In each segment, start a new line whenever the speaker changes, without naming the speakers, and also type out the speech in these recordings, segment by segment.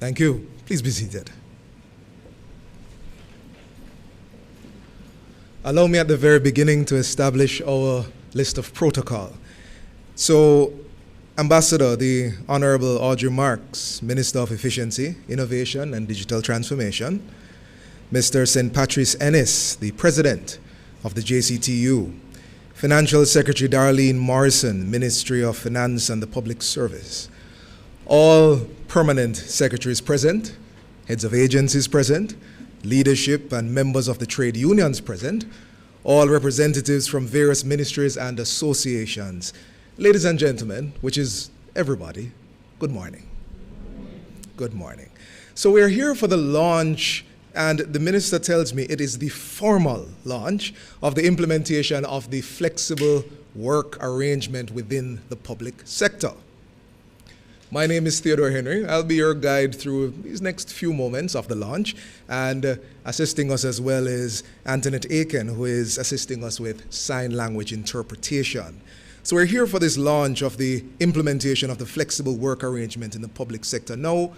Thank you. Please be seated. Allow me at the very beginning to establish our list of protocol. So, Ambassador, the Honorable Audrey Marks, Minister of Efficiency, Innovation and Digital Transformation, Mr. St. Patrice Ennis, the President of the JCTU, Financial Secretary Darlene Morrison, Ministry of Finance and the Public Service, all permanent secretaries present, heads of agencies present, leadership and members of the trade unions present, all representatives from various ministries and associations. Ladies and gentlemen, which is everybody, good morning. Good morning. So we're here for the launch, and the minister tells me it is the formal launch of the implementation of the flexible work arrangement within the public sector. My name is Theodore Henry. I'll be your guide through these next few moments of the launch, and assisting us as well is Antoinette Aiken, who is assisting us with sign language interpretation. So we're here for this launch of the implementation of the flexible work arrangement in the public sector. Now,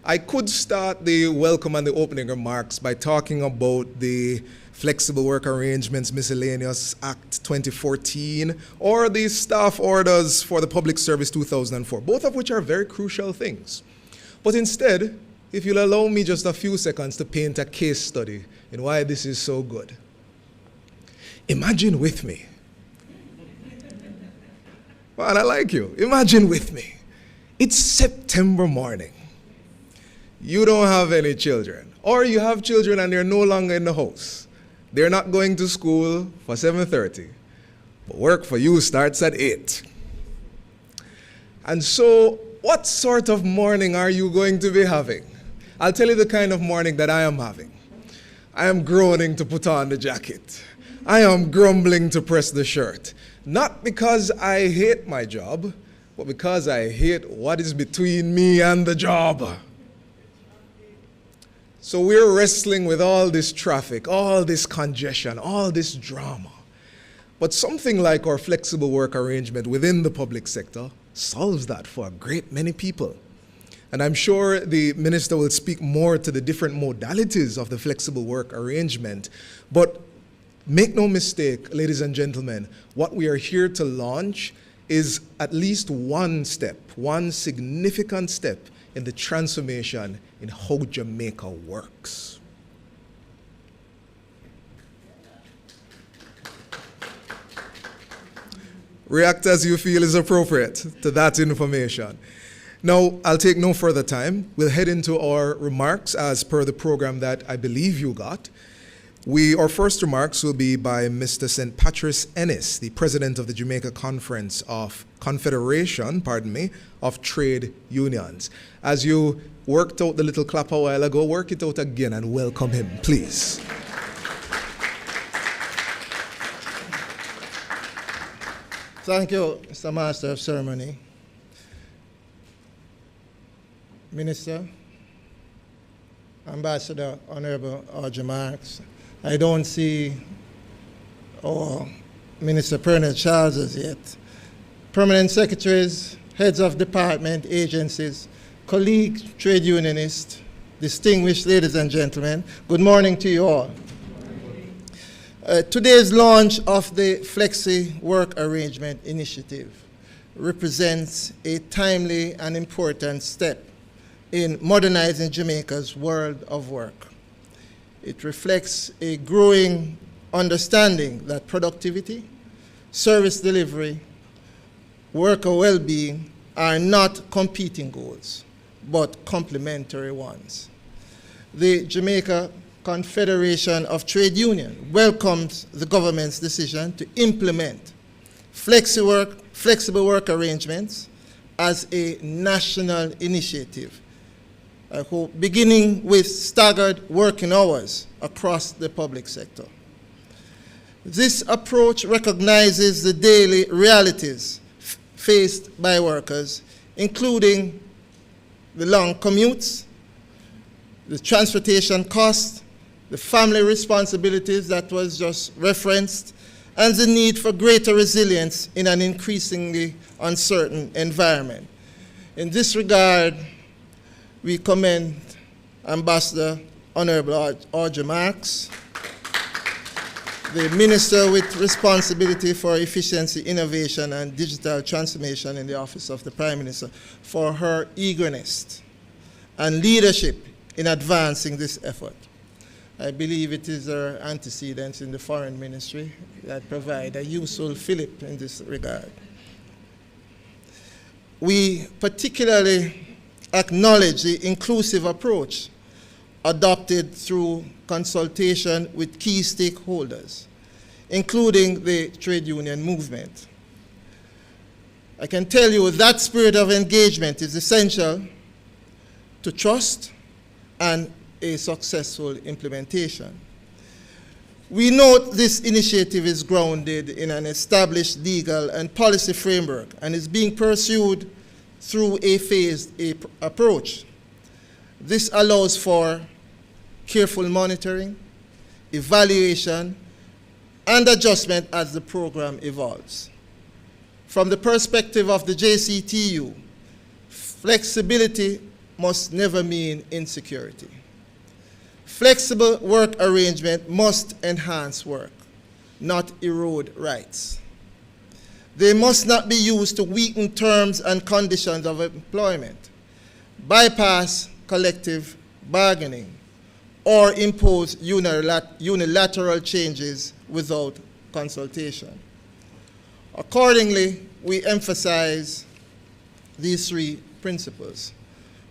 I could start the welcome and the opening remarks by talking about the Flexible Work Arrangements Miscellaneous Act 2014 or the Staff Orders for the Public Service 2004, both of which are very crucial things. But instead, if you'll allow me just a few seconds to paint a case study in why this is so good. Imagine with me. Well, I like you. Imagine with me. It's September morning. You don't have any children, or you have children and they're no longer in the house. They're not going to school for 7:30, but work for you starts at 8. And so, what sort of morning are you going to be having? I'll tell you the kind of morning that I am having. I am groaning to put on the jacket. I am grumbling to press the shirt. Not because I hate my job, but because I hate what is between me and the job. So we're wrestling with all this traffic, all this congestion, all this drama. But something like our flexible work arrangement within the public sector solves that for a great many people. And I'm sure the minister will speak more to the different modalities of the flexible work arrangement. But make no mistake, ladies and gentlemen, what we are here to launch is at least one step, one significant step in the transformation in how Jamaica works. React as you feel is appropriate to that information. Now, I'll take no further time. We'll head into our remarks as per the program that I believe you got. Our first remarks will be by Mr. St. Patrice Ennis, the President of the Jamaica Confederation of Trade Unions. As you worked out the little clap a while ago, work it out again and welcome him, please.
Thank you, Mr. Master of Ceremony. Minister, Ambassador, Honorable Audrey Marks, I don't see our Minister Pernell Charles as yet. Permanent secretaries, heads of department, agencies, colleagues, trade unionists, distinguished ladies and gentlemen, good morning to you all. Today's launch of the Flexi Work Arrangement Initiative represents a timely and important step in modernizing Jamaica's world of work. It reflects a growing understanding that productivity, service delivery, worker well-being are not competing goals, but complementary ones. The Jamaica Confederation of Trade Unions welcomes the government's decision to implement flexible work arrangements as a national initiative, beginning with staggered working hours across the public sector. This approach recognizes the daily realities faced by workers, including the long commutes, the transportation costs, the family responsibilities that was just referenced, and the need for greater resilience in an increasingly uncertain environment. In this regard, We commend Ambassador Honorable Audrey Marks, the Minister with responsibility for efficiency, innovation, and digital transformation in the Office of the Prime Minister, for her eagerness and leadership in advancing this effort. I believe it is her antecedents in the Foreign Ministry that provide a useful fillip in this regard. We particularly acknowledge the inclusive approach adopted through consultation with key stakeholders, including the trade union movement. I can tell you that spirit of engagement is essential to trust and a successful implementation. We note this initiative is grounded in an established legal and policy framework and is being pursued through a phased approach. This allows for careful monitoring, evaluation, and adjustment as the program evolves. From the perspective of the JCTU, flexibility must never mean insecurity. Flexible work arrangement must enhance work, not erode rights. They must not be used to weaken terms and conditions of employment, bypass collective bargaining, or impose unilateral changes without consultation. Accordingly, we emphasize these three principles.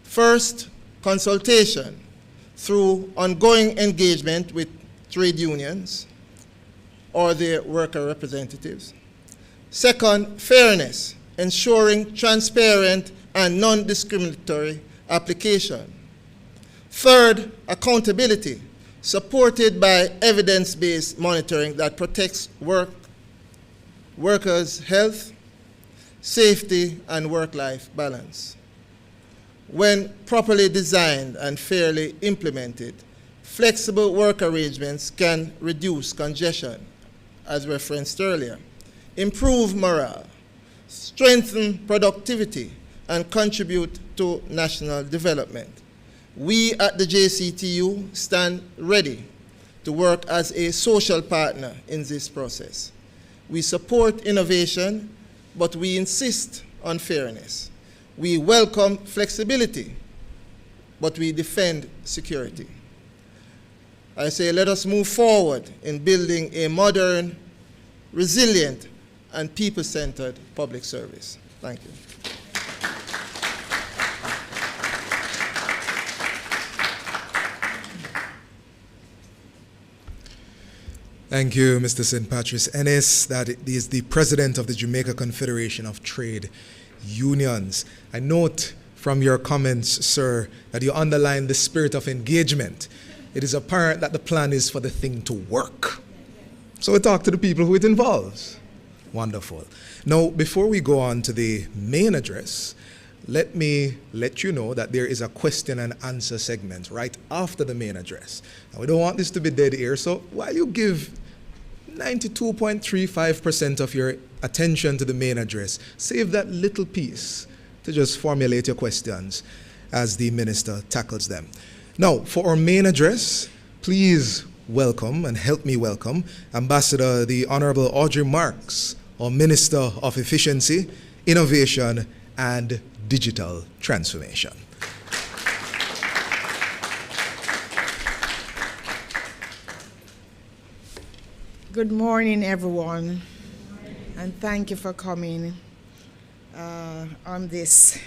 First, consultation through ongoing engagement with trade unions or their worker representatives. Second, fairness, ensuring transparent and non-discriminatory application. Third, accountability, supported by evidence-based monitoring that protects workers' health, safety, and work-life balance. When properly designed and fairly implemented, flexible work arrangements can reduce congestion, as referenced earlier, improve morale, strengthen productivity, and contribute to national development. We at the JCTU stand ready to work as a social partner in this process. We support innovation, but we insist on fairness. We welcome flexibility, but we defend security. I say, let us move forward in building a modern, resilient, and people-centered public service. Thank you.
Thank you, Mr. St. Patrice Ennis. That is the President of the Jamaica Confederation of Trade Unions. I note from your comments, sir, that you underline the spirit of engagement. It is apparent that the plan is for the thing to work. So we talk to the people who it involves. Wonderful. Now, before we go on to the main address, let me let you know that there is a question and answer segment right after the main address. Now, we don't want this to be dead air, so while you give 92.35% of your attention to the main address, save that little piece to just formulate your questions as the minister tackles them. Now, for our main address, please welcome and help me welcome Ambassador the Honorable Audrey Marks, our Minister of Efficiency, Innovation, and Digital Transformation.
Good morning, everyone, and thank you for coming on this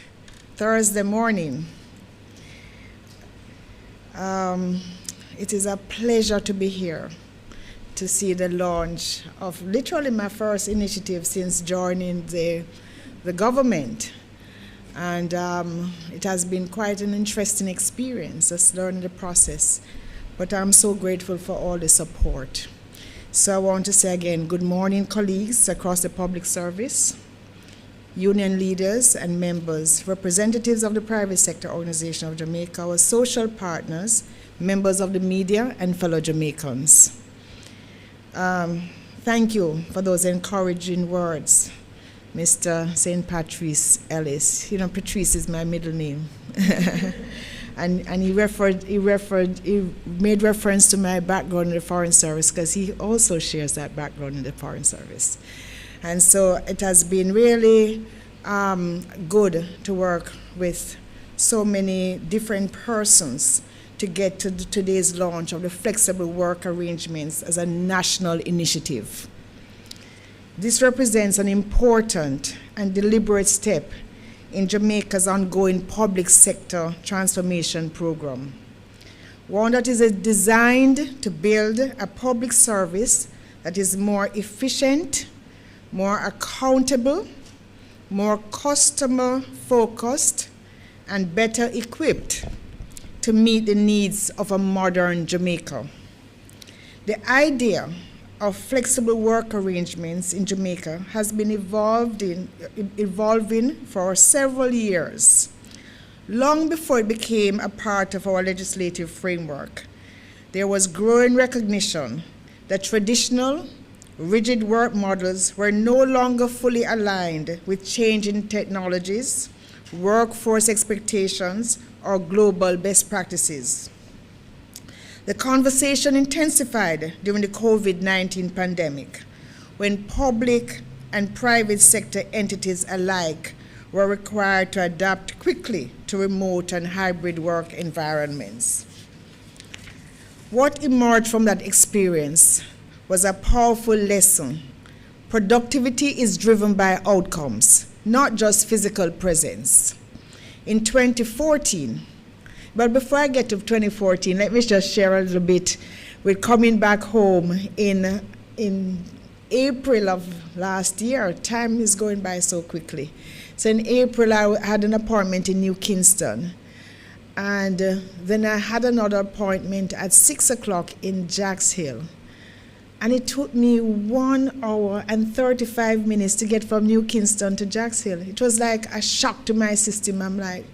Thursday morning. It is a pleasure to be here to see the launch of literally my first initiative since joining the government. And it has been quite an interesting experience, just learning the process. But I'm so grateful for all the support. So I want to say again, good morning, colleagues across the public service, union leaders and members, representatives of the private sector organization of Jamaica, our social partners, members of the media, and fellow Jamaicans. Thank you for those encouraging words Mr. St. Patrice Ellis. You know, Patrice is my middle name. and he made reference to my background in the Foreign Service because he also shares that background in the Foreign Service. And so it has been really good to work with so many different persons to get to today's launch of the flexible work arrangements as a national initiative. This represents an important and deliberate step in Jamaica's ongoing public sector transformation program, one that is designed to build a public service that is more efficient, more accountable, more customer-focused, and better equipped to meet the needs of a modern Jamaica. The idea of flexible work arrangements in Jamaica has been evolving for several years, long before it became a part of our legislative framework. There was growing recognition that traditional, rigid work models were no longer fully aligned with changing technologies, workforce expectations, or global best practices. The conversation intensified during the COVID-19 pandemic, when public and private sector entities alike were required to adapt quickly to remote and hybrid work environments. What emerged from that experience was a powerful lesson. Productivity is driven by outcomes, not just physical presence. In 2014, but before I get to 2014, let me just share a little bit with coming back home in April of last year. Time is going by so quickly. So in April, I had an appointment in New Kingston. And then I had another appointment at 6 o'clock in Jacks Hill. And it took me 1 hour and 35 minutes to get from New Kingston to Jacks Hill. It was like a shock to my system. I'm like,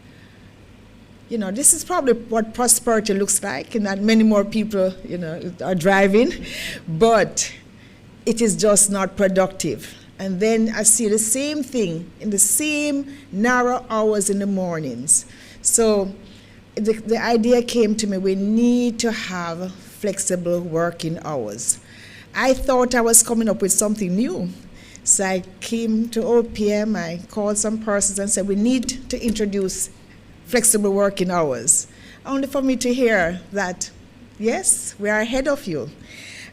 you know, this is probably what prosperity looks like, and that many more people, you know, are driving, but it is just not productive. And then I see the same thing in the same narrow hours in the mornings. So the idea came to me, we need to have flexible working hours. I thought I was coming up with something new. So I came to OPM, I called some persons and said, we need to introduce flexible working hours, only for me to hear that, yes, we are ahead of you.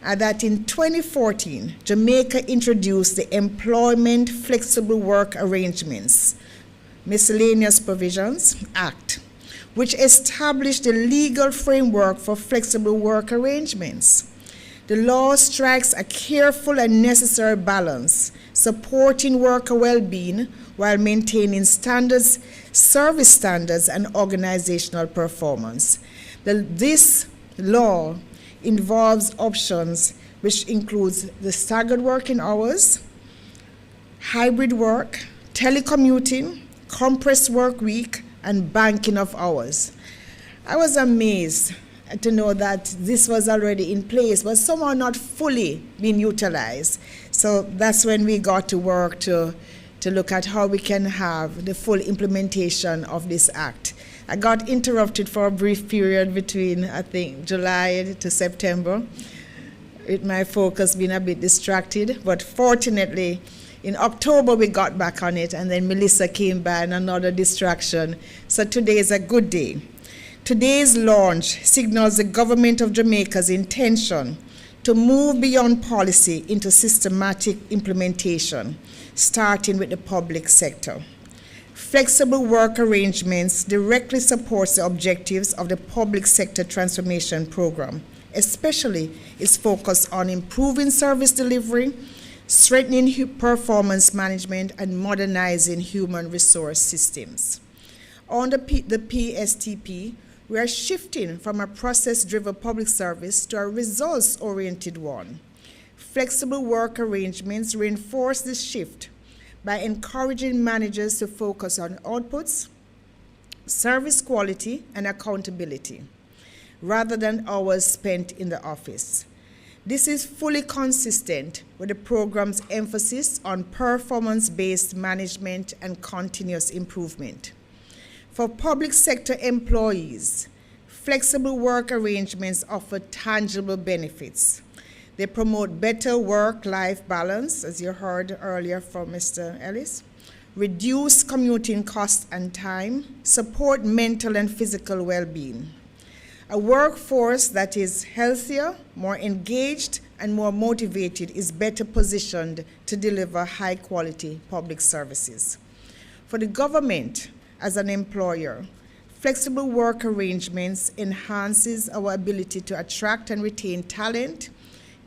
That in 2014, Jamaica introduced the Employment Flexible Work Arrangements, Miscellaneous Provisions Act, which established the legal framework for flexible work arrangements. The law strikes a careful and necessary balance, supporting worker well-being while maintaining standards, service standards, and organizational performance. This law involves options which includes the staggered working hours, hybrid work, telecommuting, compressed work week, and banking of hours. I was amazed to know that this was already in place, but somehow not fully being utilized. So that's when we got to work to look at how we can have the full implementation of this act. I got interrupted for a brief period between, I think, July to September, with my focus being a bit distracted, but fortunately, in October we got back on it, and then Melissa came by and another distraction. So today is a good day. Today's launch signals the government of Jamaica's intention to move beyond policy into systematic implementation, starting with the public sector. Flexible work arrangements directly supports the objectives of the public sector transformation program, especially its focus on improving service delivery, strengthening performance management, and modernizing human resource systems. On the PSTP, we are shifting from a process-driven public service to a results-oriented one. Flexible work arrangements reinforce this shift by encouraging managers to focus on outputs, service quality, and accountability, rather than hours spent in the office. This is fully consistent with the program's emphasis on performance-based management and continuous improvement. For public sector employees, flexible work arrangements offer tangible benefits. They promote better work-life balance, as you heard earlier from Mr. Ellis, reduce commuting costs and time, support mental and physical well-being. A workforce that is healthier, more engaged, and more motivated is better positioned to deliver high-quality public services. For the government, as an employer, flexible work arrangements enhances our ability to attract and retain talent,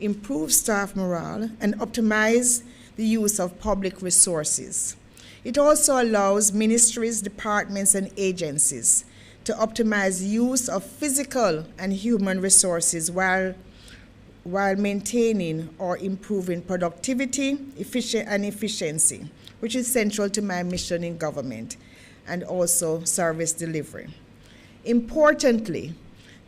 improve staff morale, and optimize the use of public resources. It also allows ministries, departments, and agencies to optimize use of physical and human resources while maintaining or improving productivity, and efficiency, which is central to my mission in government, and also service delivery. Importantly,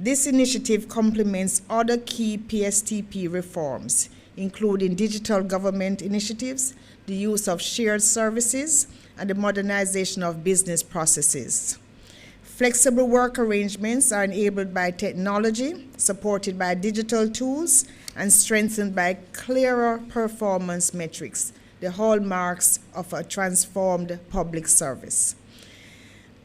this initiative complements other key PSTP reforms, including digital government initiatives, the use of shared services, and the modernization of business processes. Flexible work arrangements are enabled by technology, supported by digital tools, and strengthened by clearer performance metrics, the hallmarks of a transformed public service.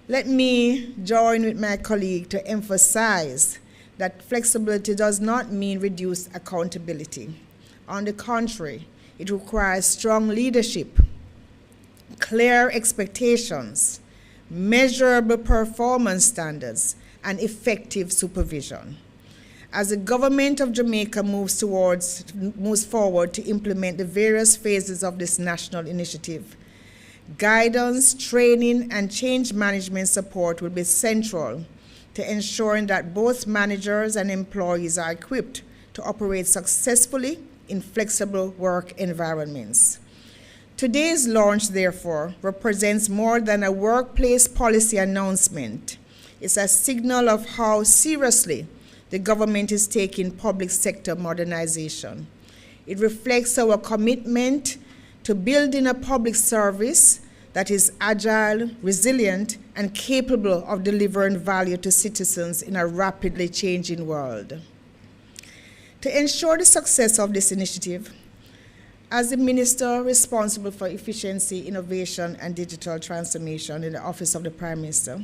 Let me join with my colleague to emphasize that flexibility does not mean reduced accountability. On the contrary, it requires strong leadership, clear expectations, measurable performance standards, and effective supervision. As the government of Jamaica moves forward to implement the various phases of this national initiative, guidance, training, and change management support will be central to ensuring that both managers and employees are equipped to operate successfully in flexible work environments. Today's launch, therefore, represents more than a workplace policy announcement. It's a signal of how seriously the government is taking public sector modernization. It reflects our commitment to building a public service that is agile, resilient, and capable of delivering value to citizens in a rapidly changing world. To ensure the success of this initiative, as the Minister responsible for efficiency, innovation, and digital transformation in the Office of the Prime Minister,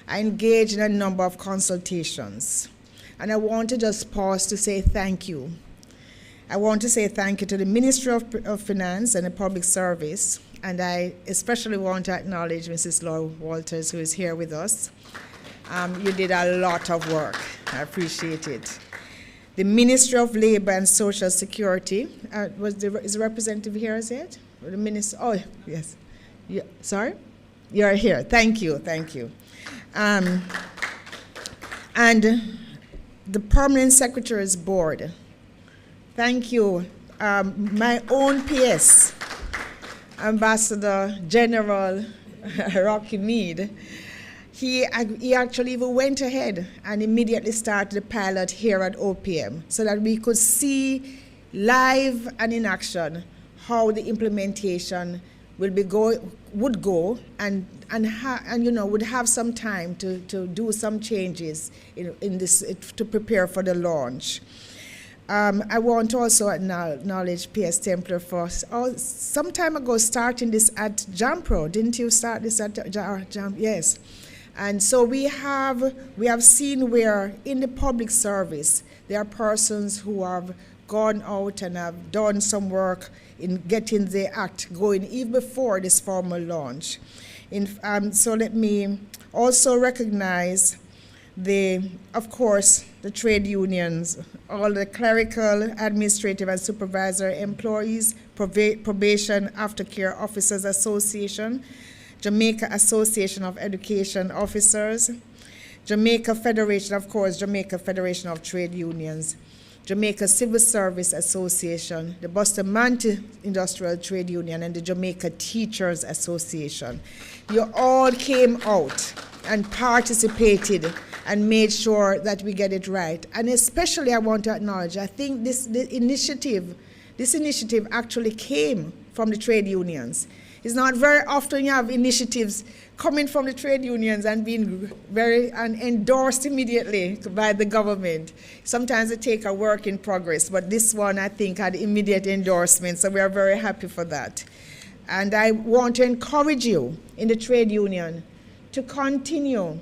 I engaged in a number of consultations. And I want to just pause to say thank you. I want to say thank you to the Ministry of Finance and the Public Service, and I especially want to acknowledge Mrs. Laura Walters, who is here with us. You did a lot of work. I appreciate it. The Ministry of Labor and Social Security, is the representative here, is it? Or the Minister, oh, yes. Yeah, sorry? You're here. Thank you, thank you. And the Permanent Secretaries Board, thank you. My own PS, Ambassador General Rocky Mead, he actually even went ahead and immediately started the pilot here at OPM so that we could see live and in action how the implementation would go and would have some time to do some changes in this to prepare for the launch. I want to also acknowledge PS Templar for some time ago starting this at JAMPRO. Didn't you start this at JAMPRO? Yes. And so we have seen where in the public service there are persons who have gone out and have done some work in getting the act going even before this formal launch. So let me also recognize of course, the trade unions, all the clerical, administrative, and supervisory employees, Probation Aftercare Officers Association, Jamaica Association of Education Officers, Jamaica Federation of Trade Unions, Jamaica Civil Service Association, the Bustamante Industrial Trade Union, and the Jamaica Teachers Association. You all came out and participated and made sure that we get it right. And especially I want to acknowledge, I think this initiative actually came from the trade unions. It's not very often you have initiatives coming from the trade unions and being endorsed immediately by the government. Sometimes they take a work in progress, but this one I think had immediate endorsement, so we are very happy for that. And I want to encourage you in the trade union to continue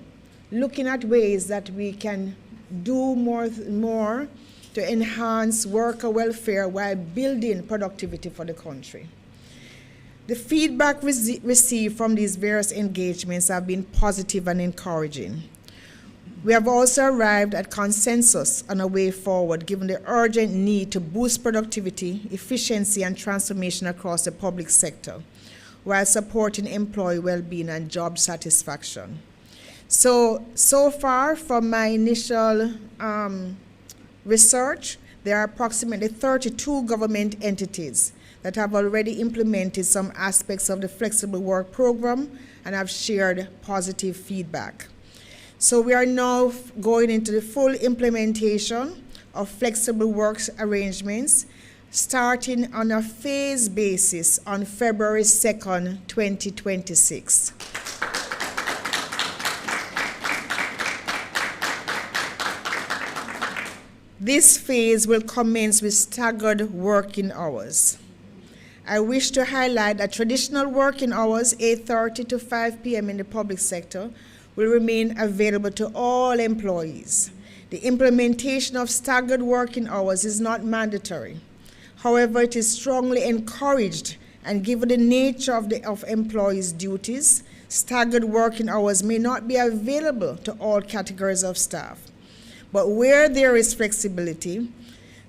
looking at ways that we can do more to enhance worker welfare while building productivity for the country. The feedback received from these various engagements have been positive and encouraging. We have also arrived at consensus on a way forward, given the urgent need to boost productivity, efficiency, and transformation across the public sector, while supporting employee well-being and job satisfaction. So far from my initial research, there are approximately 32 government entities that have already implemented some aspects of the flexible work program and have shared positive feedback. So we are now going into the full implementation of flexible work arrangements, starting on a phased basis on February 2nd, 2026. This phase will commence with staggered working hours. I wish to highlight that traditional working hours, 8:30 to 5 p.m. in the public sector, will remain available to all employees. The implementation of staggered working hours is not mandatory. However, it is strongly encouraged, and given the nature of employees' duties, staggered working hours may not be available to all categories of staff. But where there is flexibility,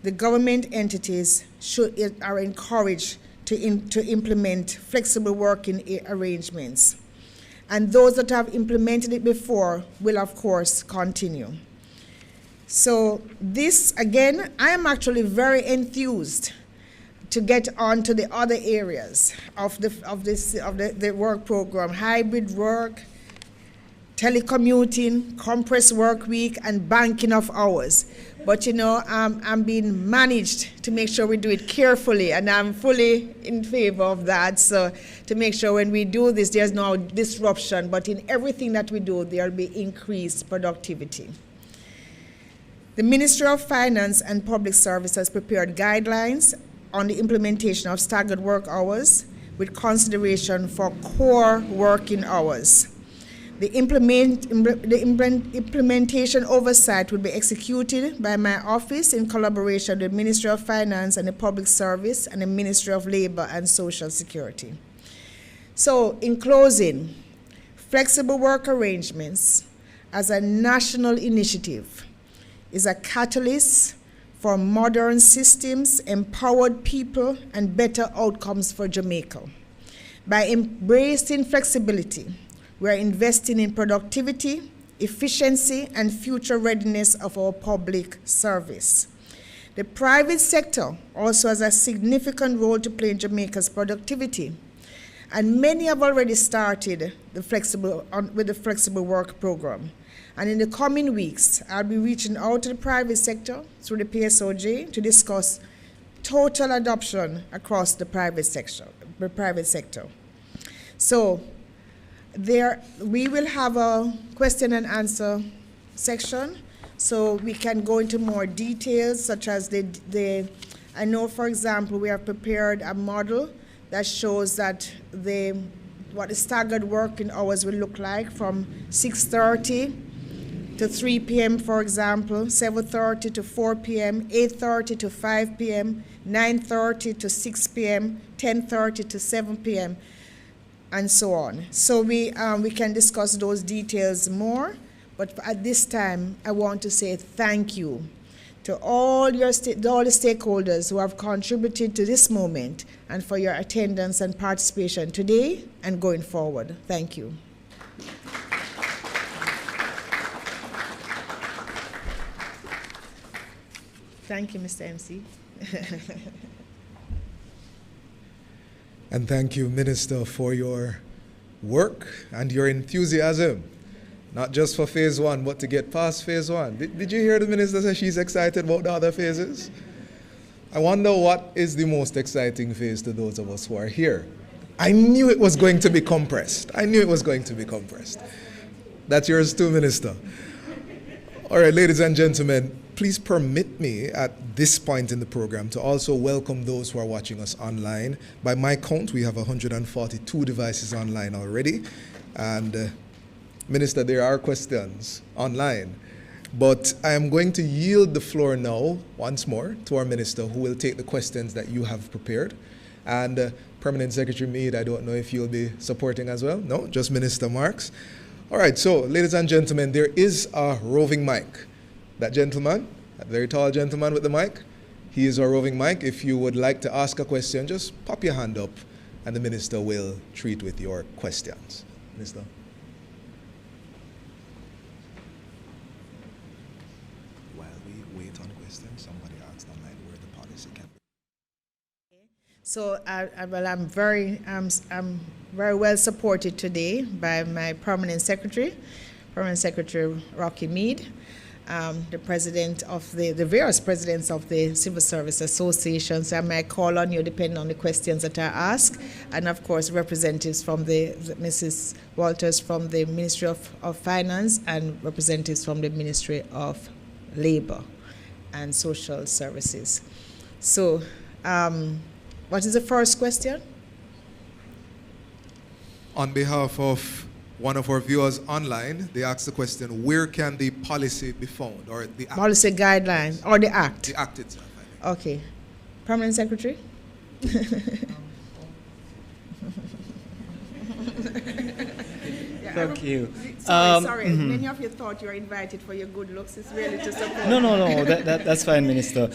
the government entities are encouraged to implement flexible working arrangements. And those that have implemented it before will, of course, continue. So this, again, I am actually very enthused to get on to the other areas of the work program: hybrid work, telecommuting, compressed work week, and banking of hours. But I'm being managed to make sure we do it carefully, and I'm fully in favor of that. So to make sure when we do this, there's no disruption, but in everything that we do, there'll be increased productivity. The Ministry of Finance and Public Service has prepared guidelines on the implementation of staggered work hours with consideration for core working hours. The implementation oversight will be executed by my office in collaboration with the Ministry of Finance and the Public Service and the Ministry of Labor and Social Security. So, in closing, flexible work arrangements as a national initiative is a catalyst for modern systems, empowered people, and better outcomes for Jamaica. By embracing flexibility, we are investing in productivity, efficiency, and future readiness of our public service. The private sector also has a significant role to play in Jamaica's productivity, and many have already started with the flexible work program. And in the coming weeks, I'll be reaching out to the private sector through the PSOJ to discuss total adoption across the private sector. So, we will have a question and answer section, so we can go into more details, such as I know, for example, we have prepared a model that shows that what the staggered working hours will look like from 6:30 to 3 p.m., for example, 7:30 to 4 p.m., 8:30 to 5 p.m., 9:30 to 6 p.m., 10:30 to 7 p.m., and so on. So we can discuss those details more, but at this time, I want to say thank you to all the stakeholders who have contributed to this moment and for your attendance and participation today and going forward. Thank you. Thank you, Mr. MC.
And thank you, Minister, for your work and your enthusiasm Not just for phase one, but to get past phase one. Did you hear the minister say she's excited about the other phases? I wonder what is the most exciting phase to those of us who are here. I knew it was going to be compressed. I knew it was going to be compressed. That's yours too, Minister. All right, ladies and gentlemen, please permit me at this point in the program to also welcome those who are watching us online. By my count, we have 142 devices online already. And Minister, there are questions online. But I am going to yield the floor now, once more, to our Minister, who will take the questions that you have prepared. And Permanent Secretary Meade, I don't know if you'll be supporting as well. No, just Minister Marks. All right, so, ladies and gentlemen, there is a roving mic. That gentleman, that very tall gentleman with the mic, he is our roving mic. If you would like to ask a question, just pop your hand up, and the Minister will treat with your questions. Minister.
So, I'm very well supported today by my Permanent Secretary Rocky Meade, the president of the various presidents of the Civil Service Associations. I may call on you depending on the questions that I ask, and of course representatives from Mrs. Walters from the Ministry of Finance and representatives from the Ministry of Labor and Social Services. So, what is the first question?
On behalf of one of our viewers online, they asked the question, where can the policy be found, or the act?
Policy guideline, or the act?
The act itself, I think.
Okay. Permanent Secretary?
Thank you.
Sorry. Many of you thought you were invited for your good looks. It's really to support.
No. That's fine, Minister.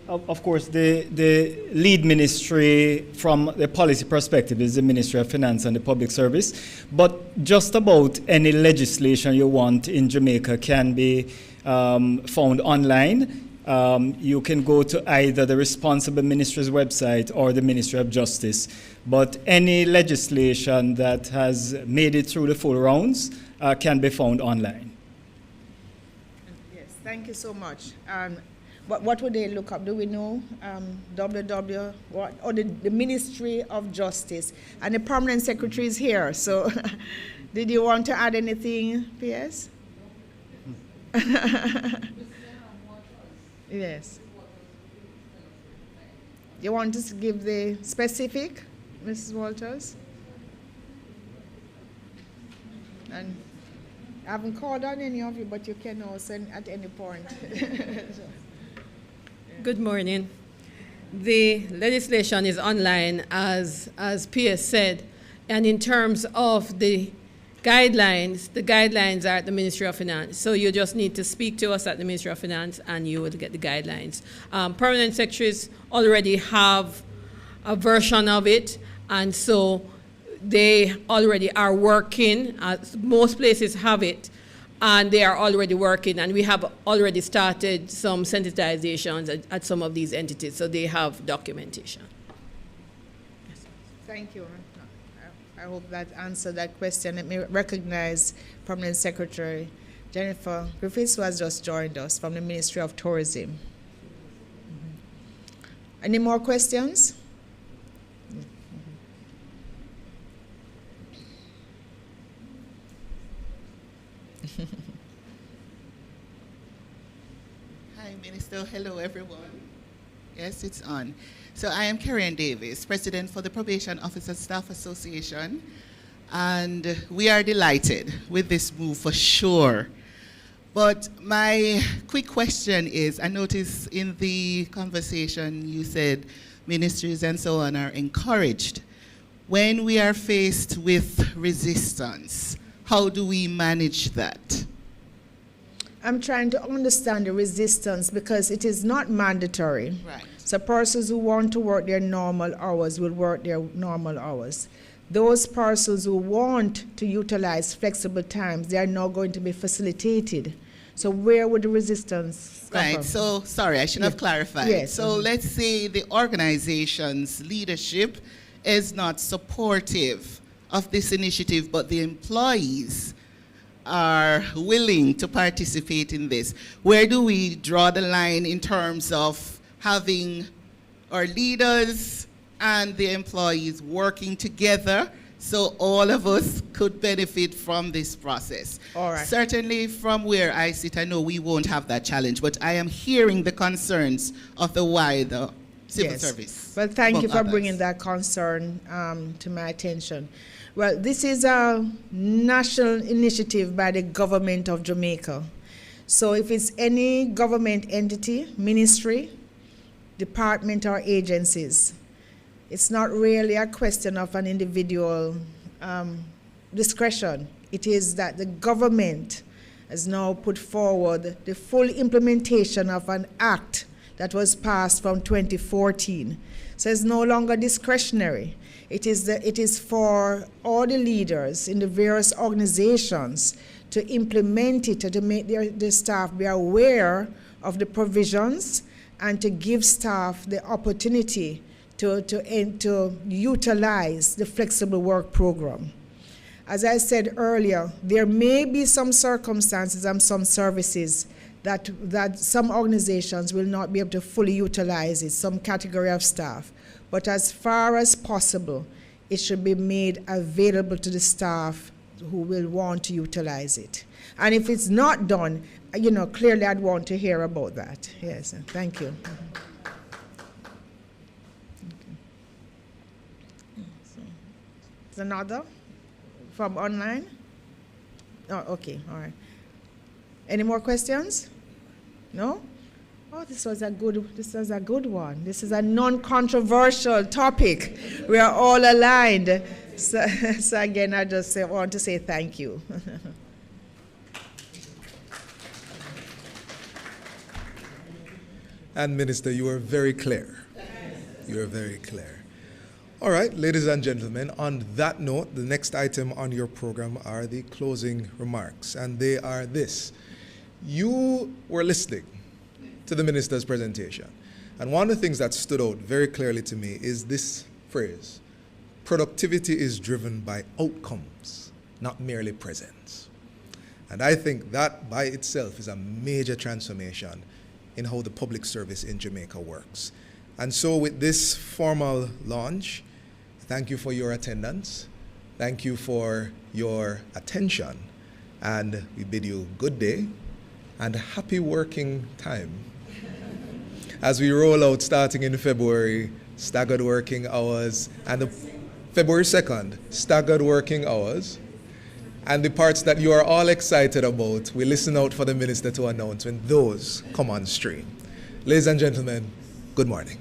Of course, the lead ministry from the policy perspective is the Ministry of Finance and the Public Service. But just about any legislation you want in Jamaica can be found online. You can go to either the responsible ministry's website or the Ministry of Justice. But any legislation that has made it through the full rounds can be found online.
Yes, thank you so much. What would they look up? Do we know? Or the Ministry of Justice. And the Permanent Secretary is here. So did you want to add anything, PS? Yes. You want to give the specific, Mrs. Walters? And I haven't called on any of you, but you can also at any point.
Good morning. The legislation is online, as PS said, and in terms of the guidelines are at the Ministry of Finance. So you just need to speak to us at the Ministry of Finance and you will get the guidelines. Permanent secretaries already have a version of it, and so they already are working. Most places have it, and they are already working, and we have already started some sensitizations at some of these entities, so they have documentation.
Thank you. I hope that answered that question. Let me recognize Permanent Secretary Jennifer Griffiths, who has just joined us from the Ministry of Tourism. Any more questions?
Hi, Minister. Hello, everyone. Yes, it's on. So I am Karen Davis, President for the Probation Officer Staff Association, and we are delighted with this move for sure. But my quick question is, I noticed in the conversation you said ministries and so on are encouraged. When we are faced with resistance, how do we manage that?
I'm trying to understand the resistance because it is not mandatory.
Right.
So persons who want to work their normal hours will work their normal hours. Those persons who want to utilize flexible times, they are now going to be facilitated. So where would the resistance come
Right,
from?
so sorry, I should have clarified.
Yes.
So let's say the organization's leadership is not supportive of this initiative, but the employees are willing to participate in this. Where do we draw the line in terms of having our leaders and the employees working together so all of us could benefit from this process?
All right.
Certainly from where I sit, I know we won't have that challenge, but I am hearing the concerns of the wider civil service.
Well, thank you
among
for
others.
bringing that concern to my attention. Well, this is a national initiative by the government of Jamaica. So if it's any government entity, ministry, department, or agencies, it's not really a question of an individual discretion. It is that the government has now put forward the full implementation of an act that was passed from 2014. So it's no longer discretionary. It is for all the leaders in the various organizations to implement it, to make their staff be aware of the provisions and to give staff the opportunity to utilize the flexible work program. As I said earlier, there may be some circumstances and some services that some organizations will not be able to fully utilize it, some category of staff. But as far as possible, it should be made available to the staff who will want to utilize it. And if it's not done, clearly I'd want to hear about that. Yes, thank you. Is another from online? Oh, okay, all right. Any more questions? No? Oh, this was a good one. This is a non-controversial topic. We are all aligned. So again, I just want to say thank you.
And Minister, you were very clear. You were very clear. All right, ladies and gentlemen, on that note, the next item on your program are the closing remarks, and they are this. You were listening to the minister's presentation, and one of the things that stood out very clearly to me is this phrase: productivity is driven by outcomes, not merely presence. And I think that by itself is a major transformation in how the public service in Jamaica works. And so with this formal launch, thank you for your attendance, thank you for your attention, and we bid you good day and happy working time. As we roll out starting in February, staggered working hours, and February 2nd, staggered working hours, and the parts that you are all excited about, we listen out for the minister to announce when those come on stream. Ladies and gentlemen, good morning.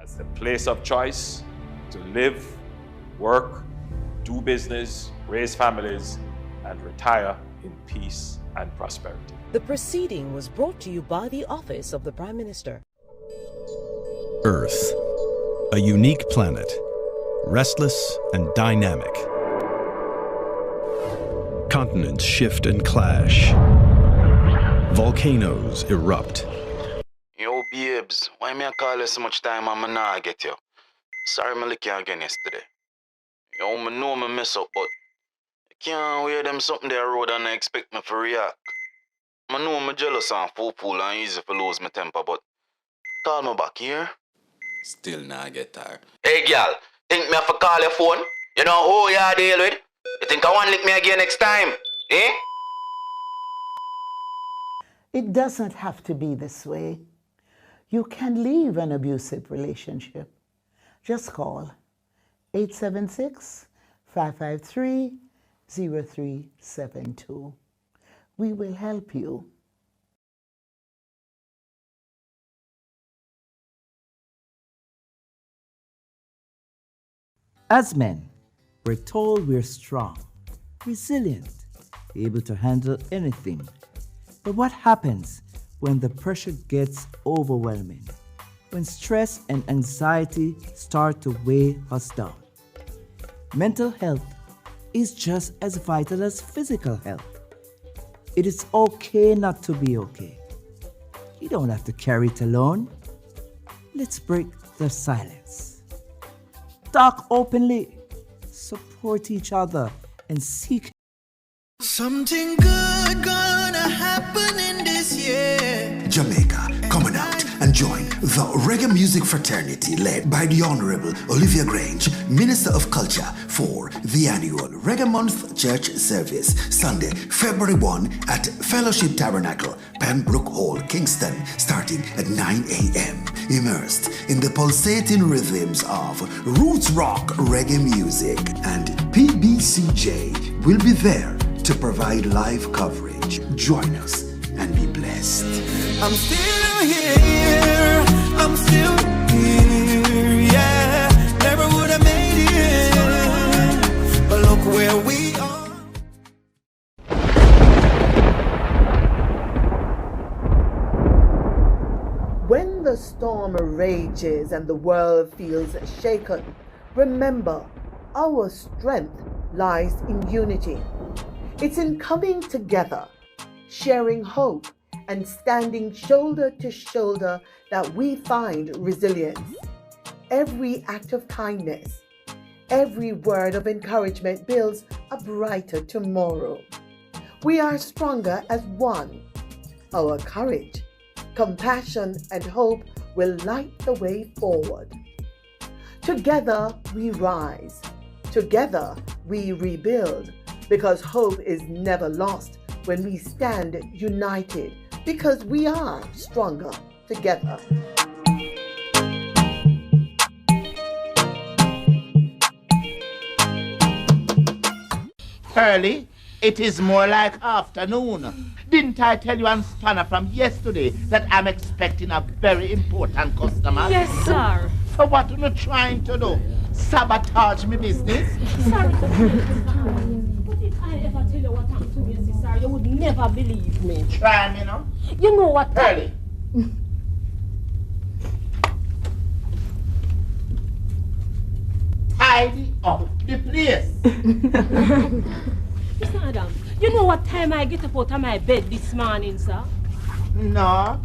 As the place of choice to live, work, do business, raise families, and retire in peace and prosperity.
The proceeding was brought to you by the Office of the Prime Minister.
Earth, a unique planet, restless and dynamic. Continents shift and clash. Volcanoes erupt.
Yo, babes, why me I call you so much time and I not get you? Sorry, I lick you again yesterday. Yo, I know I mess up, but I can't wear them something there road and I expect me to react. I know I'm jealous and fool and easy to lose my temper, but call me back here. Still not get tired. Hey, girl, think me have to call your phone? You know who you deal with? You think I want to lick me again next time? Eh?
It doesn't have to be this way. You can leave an abusive relationship. Just call 876-553-0372. We will help you.
As men, we're told we're strong, resilient, able to handle anything. But what happens when the pressure gets overwhelming? When stress and anxiety start to weigh us down? Mental health is just as vital as physical health. It is okay not to be okay. You don't have to carry it alone. Let's break the silence. Talk openly, support each other, and seek.
Something good gonna happen in this year.
Jamaica, coming out and join the reggae music fraternity led by the Honorable Olivia Grange, Minister of Culture, for the annual Reggae Month Church Service, Sunday, February 1 at Fellowship Tabernacle, Pembroke Hall, Kingston, starting at 9 a.m. Immersed in the pulsating rhythms of roots rock reggae music, and PBCJ will be there to provide live coverage. Join us and be blessed.
I'm still here, I'm still here, yeah. Never would have made it, but look where we are.
When the storm rages and the world feels shaken, remember, our strength lies in unity. It's in coming together, sharing hope, and standing shoulder to shoulder that we find resilience. Every act of kindness, every word of encouragement builds a brighter tomorrow. We are stronger as one. Our courage, compassion, and hope will light the way forward. Together we rise. Together we rebuild, because hope is never lost when we stand united, because we are stronger together.
Early, it is more like afternoon. Didn't I tell you on Spanner from yesterday that I'm expecting a very important customer?
Yes, sir.
So what are you trying to do? Sabotage me business?
Sorry. But if I ever tell you what happened to me, sister, you would never believe me.
Try me, no?
You know what?
Early. Tidy up the place.
Mr. Adam, you know what time I get up out of my bed this morning, sir?
No.